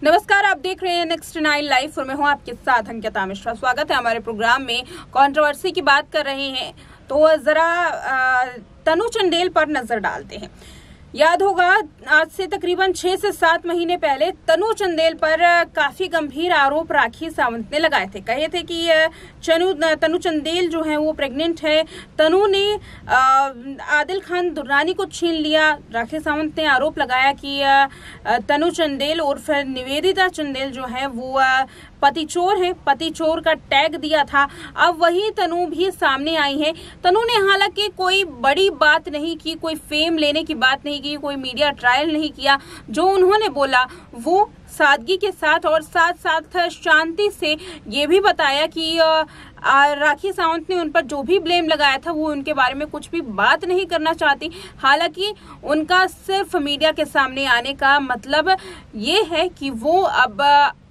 नमस्कार, आप देख रहे हैं नेक्स्ट 9 लाइव और मैं हूं आपके साथ अंकिता मिश्रा। स्वागत है हमारे प्रोग्राम में। कंट्रोवर्सी की बात कर रहे हैं तो जरा तनु चंदेल पर नजर डालते हैं। याद होगा, आज से तकरीबन 6 से 7 महीने पहले तनु चंदेल पर काफी गंभीर आरोप राखी सावंत ने लगाए थे। कहे थे कि तनु चंदेल जो है वो प्रेग्नेंट है। तनु ने आदिल खान दुर्रानी को छीन लिया। राखी सावंत ने आरोप लगाया कि तनु चंदेल उर्फ निवेदिता चंदेल जो है वो पति चोर है, पति चोर का टैग दिया था। अब वही तनु भी सामने आई है। तनु ने हालांकि कोई बड़ी बात नहीं की, कोई फेम लेने की बात नहीं की, कोई मीडिया ट्रायल नहीं किया। जो उन्होंने बोला वो सादगी के साथ और साथ साथ शांति से ये भी बताया कि राखी सावंत ने उन पर जो भी ब्लेम लगाया था वो उनके बारे में कुछ भी बात नहीं करना चाहती। हालांकि उनका सिर्फ मीडिया के सामने आने का मतलब ये है कि वो अब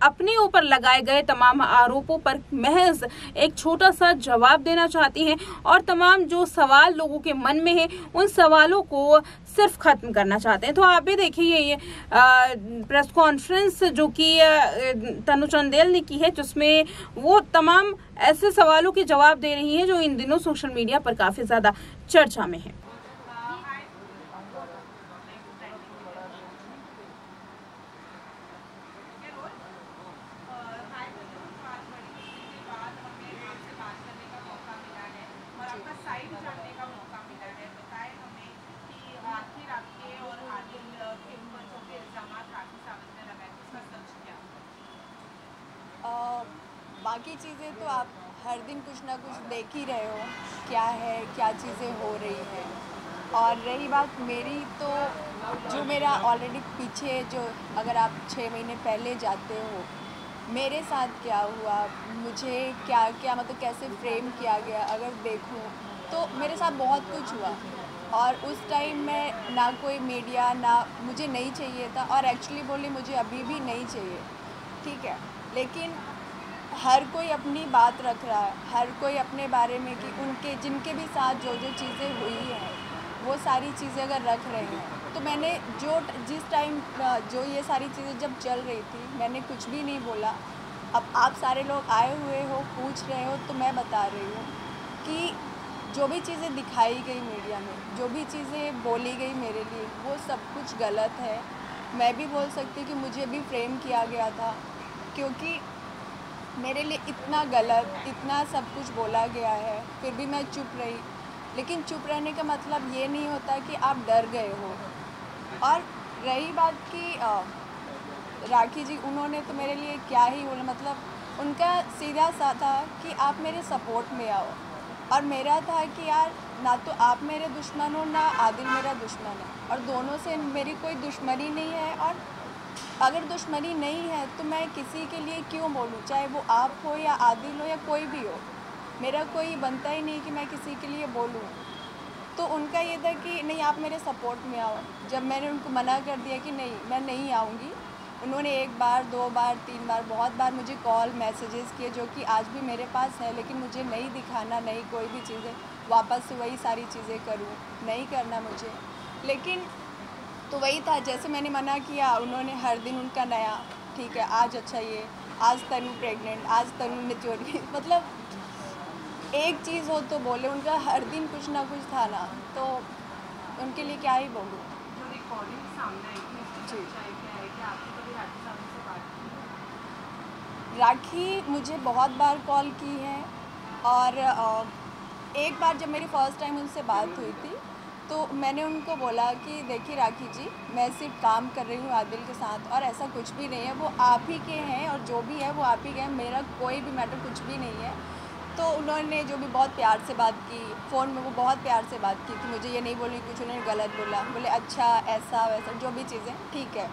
अपने ऊपर लगाए गए तमाम आरोपों पर महज एक छोटा सा जवाब देना चाहती हैं और तमाम जो सवाल लोगों के मन में है उन सवालों को सिर्फ खत्म करना चाहते हैं। तो आप भी देखिए ये प्रेस कॉन्फ्रेंस जो कि तनु चंदेल ने की है, जिसमें वो तमाम ऐसे सवालों के जवाब दे रही हैं जो इन दिनों सोशल मीडिया पर काफी ज्यादा चर्चा में है। बाकी चीज़ें तो आप हर दिन कुछ ना कुछ देख ही रहे हो, क्या है, क्या चीज़ें हो रही हैं। और रही बात मेरी, तो जो मेरा ऑलरेडी पीछे जो अगर आप 6 महीने पहले जाते हो मेरे साथ क्या हुआ, मुझे क्या क्या मतलब कैसे फ्रेम किया गया, अगर देखूं तो मेरे साथ बहुत कुछ हुआ। और उस टाइम में ना कोई मीडिया, ना मुझे नहीं चाहिए था। और एक्चुअली बोली मुझे अभी भी नहीं चाहिए, ठीक है। लेकिन हर कोई अपनी बात रख रहा है, हर कोई अपने बारे में कि उनके जिनके भी साथ जो जो चीज़ें हुई हैं वो सारी चीज़ें अगर रख रहे हैं, तो मैंने जिस टाइम जो ये सारी चीज़ें जब चल रही थी मैंने कुछ भी नहीं बोला। अब आप सारे लोग आए हुए हो, पूछ रहे हो, तो मैं बता रही हूँ कि जो भी चीज़ें दिखाई गई मीडिया में, जो भी चीज़ें बोली गई मेरे लिए, वो सब कुछ गलत है। मैं भी बोल सकती कि मुझे भी फ्रेम किया गया था, क्योंकि मेरे लिए इतना गलत, इतना सब कुछ बोला गया है, फिर भी मैं चुप रही। लेकिन चुप रहने का मतलब ये नहीं होता कि आप डर गए हो। और रही बात कि राखी जी, उन्होंने तो मेरे लिए क्या ही बोला, मतलब उनका सीधा सा था कि आप मेरे सपोर्ट में आओ। और मेरा था कि यार, ना तो आप मेरे दुश्मन हो, ना आदिल मेरा दुश्मन है, और दोनों से मेरी कोई दुश्मनी नहीं है। और अगर दुश्मनी नहीं है तो मैं किसी के लिए क्यों बोलूँ, चाहे वो आप हो या आदिल हो या कोई भी हो। मेरा कोई बनता ही नहीं कि मैं किसी के लिए बोलूँ। तो उनका ये था कि नहीं, आप मेरे सपोर्ट में आओ। जब मैंने उनको मना कर दिया कि नहीं, मैं नहीं आऊँगी, उन्होंने 1 बार, 2 बार, 3 बार, बहुत बार मुझे कॉल, मैसेजेस किए, जो कि आज भी मेरे पास है। लेकिन मुझे नहीं दिखाना, नहीं कोई भी चीज़ें वापस से वही सारी चीज़ें करूँ, नहीं करना मुझे। लेकिन तो वही था, जैसे मैंने मना किया, उन्होंने हर दिन उनका नया, ठीक है, आज अच्छा ये, आज तनु प्रेग्नेंट, आज तनु ने चोरी मतलब एक चीज़ हो तो बोले, उनका हर दिन कुछ ना कुछ था ना, तो उनके लिए क्या ही बोलूँ। जो रिकॉर्डिंग सामने आई थी, जी, क्या है कि आपने कभी राखी सावंत से बात की? राखी मुझे बहुत बार कॉल की है। और एक बार जब मेरी फ़र्स्ट टाइम उनसे बात हुई थी तो मैंने उनको बोला कि देखिए राखी जी, मैं सिर्फ काम कर रही हूँ आदिल के साथ, और ऐसा कुछ भी नहीं है, वो आप ही के हैं, और जो भी है वो आप ही के हैं, मेरा कोई भी मैटर कुछ भी नहीं है। तो उन्होंने जो भी बहुत प्यार से बात की, फ़ोन में वो बहुत प्यार से बात की कि मुझे ये नहीं बोली कुछ उन्होंने गलत बोला, बोले अच्छा ऐसा वैसा जो भी चीज़ें, ठीक है।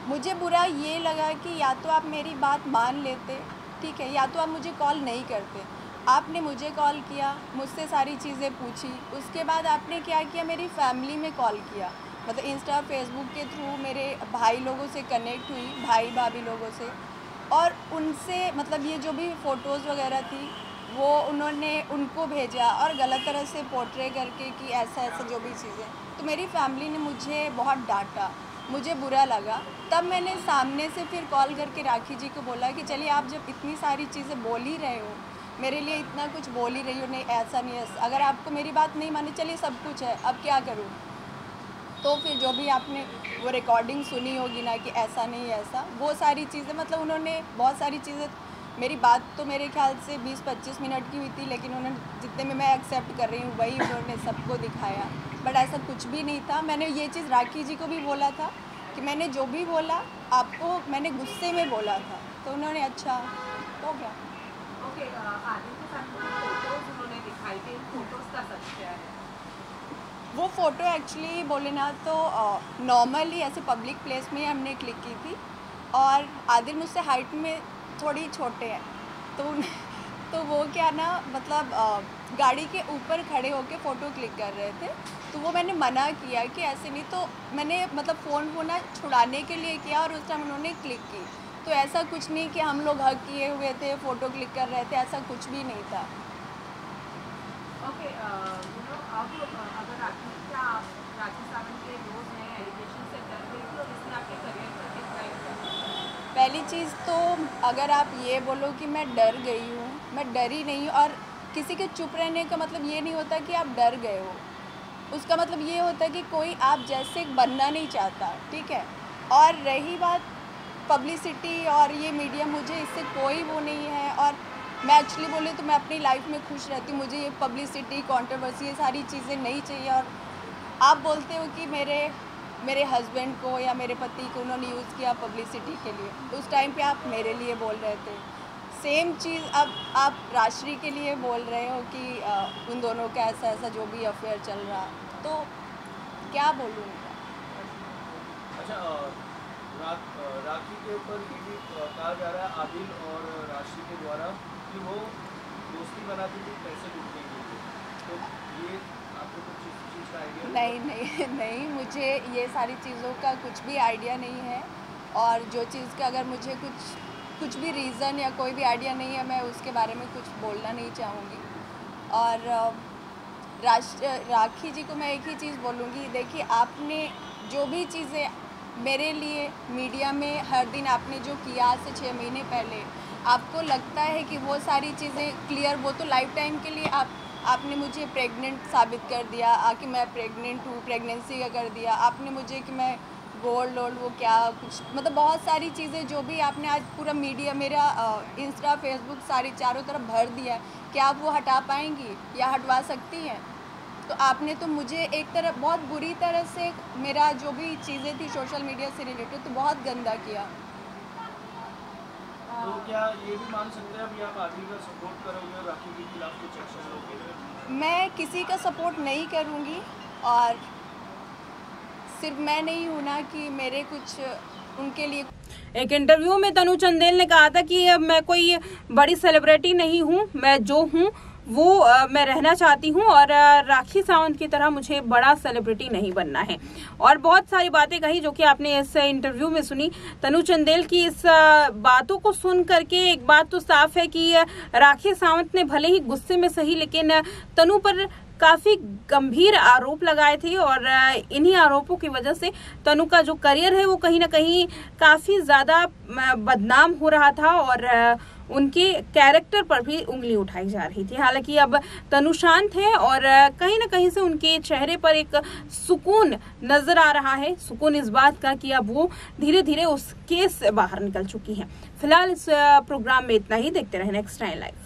मुझे बुरा ये लगा कि या तो आप मेरी बात मान लेते, ठीक है, या तो आप मुझे कॉल नहीं करते। आपने मुझे कॉल किया, मुझसे सारी चीज़ें पूछी, उसके बाद आपने क्या किया, मेरी फैमिली में कॉल किया, मतलब इंस्टा, फेसबुक के थ्रू मेरे भाई लोगों से कनेक्ट हुई, भाई भाभी लोगों से, और उनसे मतलब ये जो भी फ़ोटोज़ वगैरह थी वो उन्होंने उनको भेजा, और गलत तरह से पोर्ट्रे करके कि ऐसा ऐसा जो भी चीज़ें। तो मेरी फैमिली ने मुझे बहुत डांटा, मुझे बुरा लगा। तब मैंने सामने से फिर कॉल करके राखी जी को बोला कि चलिए आप जब इतनी सारी चीज़ें बोल ही रहे हो, मेरे लिए इतना कुछ बोल ही रही हो, नहीं ऐसा नहीं ऐसा, अगर आपको मेरी बात नहीं मानी, चलिए सब कुछ है, अब क्या करूँ। तो फिर जो भी आपने वो रिकॉर्डिंग सुनी होगी ना कि ऐसा नहीं ऐसा, वो सारी चीज़ें मतलब उन्होंने बहुत सारी चीज़ें, मेरी बात तो मेरे ख्याल से 20-25 मिनट की हुई थी, लेकिन उन्होंने जितने में मैं एक्सेप्ट कर रही हूँ वही उन्होंने सबको दिखाया। बट ऐसा कुछ भी नहीं था। मैंने ये चीज़ राखी जी को भी बोला था कि मैंने जो भी बोला आपको मैंने गुस्से में बोला था, तो उन्होंने अच्छा हो गया। ओके, आदिल के साथ फोटोज उन्होंने दिखाई थी, फोटोज का सच क्या है? वो फ़ोटो एक्चुअली बोले ना तो नॉर्मली ऐसे पब्लिक प्लेस में हमने क्लिक की थी, और आदिल मुझसे हाइट में थोड़ी छोटे हैं, तो वो क्या ना मतलब गाड़ी के ऊपर खड़े होके फ़ोटो क्लिक कर रहे थे, तो वो मैंने मना किया कि ऐसे नहीं, तो मैंने मतलब फ़ोन को ना छुड़ाने के लिए किया और उस टाइम उन्होंने क्लिक की। तो ऐसा कुछ नहीं कि हम लोग हक किए हुए थे, फ़ोटो क्लिक कर रहे थे, ऐसा कुछ भी नहीं था। ओके, अब अगर राखी सावंत के रोज हैं एलिगेशन से डर रही थी और इसने आपके करियर पर कितना इम्पैक्ट? पहली चीज़ तो अगर आप ये बोलो कि मैं डर गई हूँ, मैं डरी नहीं। और किसी के चुप रहने का मतलब ये नहीं होता कि आप डर गए हो, उसका मतलब ये होता है कि कोई आप जैसे बनना नहीं चाहता, ठीक है। और रही बात पब्लिसिटी और ये मीडिया, मुझे इससे कोई वो नहीं है। और मैं एक्चुअली बोले तो मैं अपनी लाइफ में खुश रहती हूँ, मुझे ये पब्लिसिटी, कंट्रोवर्सी, ये सारी चीज़ें नहीं चाहिए। और आप बोलते हो कि मेरे हस्बैंड को या मेरे पति को उन्होंने यूज़ किया पब्लिसिटी के लिए, उस टाइम पे आप मेरे लिए बोल रहे थे। सेम चीज़ अब आप राशि के लिए बोल रहे हो कि उन दोनों का ऐसा ऐसा जो भी अफेयर चल रहा, तो क्या बोलूँ। अच्छा, राखी के ऊपर ये भी कहा जा रहा है आदिल और राशि के द्वारा कि वो दोस्ती बनाती थी पैसे लूटने के लिए, तो ये आपको कुछ इस चीज़ का आइडिया? नहीं, मुझे ये सारी चीज़ों का कुछ भी आइडिया नहीं है। और जो चीज़ का अगर मुझे कुछ भी रीज़न या कोई भी आइडिया नहीं है, मैं उसके बारे में कुछ बोलना नहीं चाहूँगी। और राखी जी को मैं एक ही चीज़ बोलूँगी, देखिए आपने जो भी चीज़ें मेरे लिए मीडिया में हर दिन आपने जो किया आज से 6 महीने पहले, आपको लगता है कि वो सारी चीज़ें क्लियर, वो तो लाइफ टाइम के लिए आपने मुझे प्रेग्नेंट साबित कर दिया, कि मैं प्रेग्नेंट हूँ, प्रेगनेंसी का कर दिया आपने मुझे, कि मैं गोल्ड वो क्या कुछ, मतलब बहुत सारी चीज़ें जो भी आपने आज पूरा मीडिया, मेरा इंस्टा, फेसबुक सारी चारों तरफ भर दिया, क्या आप वो हटा पाएंगी या हटवा सकती हैं? तो आपने तो मुझे एक तरह बहुत बुरी तरह से, मेरा जो भी चीज़ें थी सोशल मीडिया से रिलेटेड, तो बहुत गंदा किया। तो क्या ये भी मान सकते हैं अभी आप आदिल का सपोर्ट करोगे और राखी के खिलाफ कुछ एक्शन लोगे? मैं किसी का सपोर्ट नहीं करूँगी, और सिर्फ मैं नहीं हूँ ना कि मेरे कुछ उनके लिए। एक इंटरव्यू में तनु चंदेल ने कहा था कि मैं कोई बड़ी सेलिब्रिटी नहीं हूँ, मैं जो हूँ वो मैं रहना चाहती हूँ, और राखी सावंत की तरह मुझे बड़ा सेलिब्रिटी नहीं बनना है। और बहुत सारी बातें कही जो कि आपने इस इंटरव्यू में सुनी। तनु चंदेल की इस बातों को सुन करके एक बात तो साफ है कि राखी सावंत ने भले ही गुस्से में सही, लेकिन तनु पर काफी गंभीर आरोप लगाए थे, और इन्हीं आरोपों की वजह से तनु का जो करियर है वो कहीं ना कहीं काफी ज्यादा बदनाम हो रहा था, और उनके कैरेक्टर पर भी उंगली उठाई जा रही थी। हालांकि अब तनु शांत है, और कहीं ना कहीं से उनके चेहरे पर एक सुकून नजर आ रहा है। सुकून इस बात का कि अब वो धीरे धीरे उस केस से बाहर निकल चुकी हैं। फिलहाल इस प्रोग्राम में इतना ही। देखते रहे नेक्स्ट टाइम लाइव।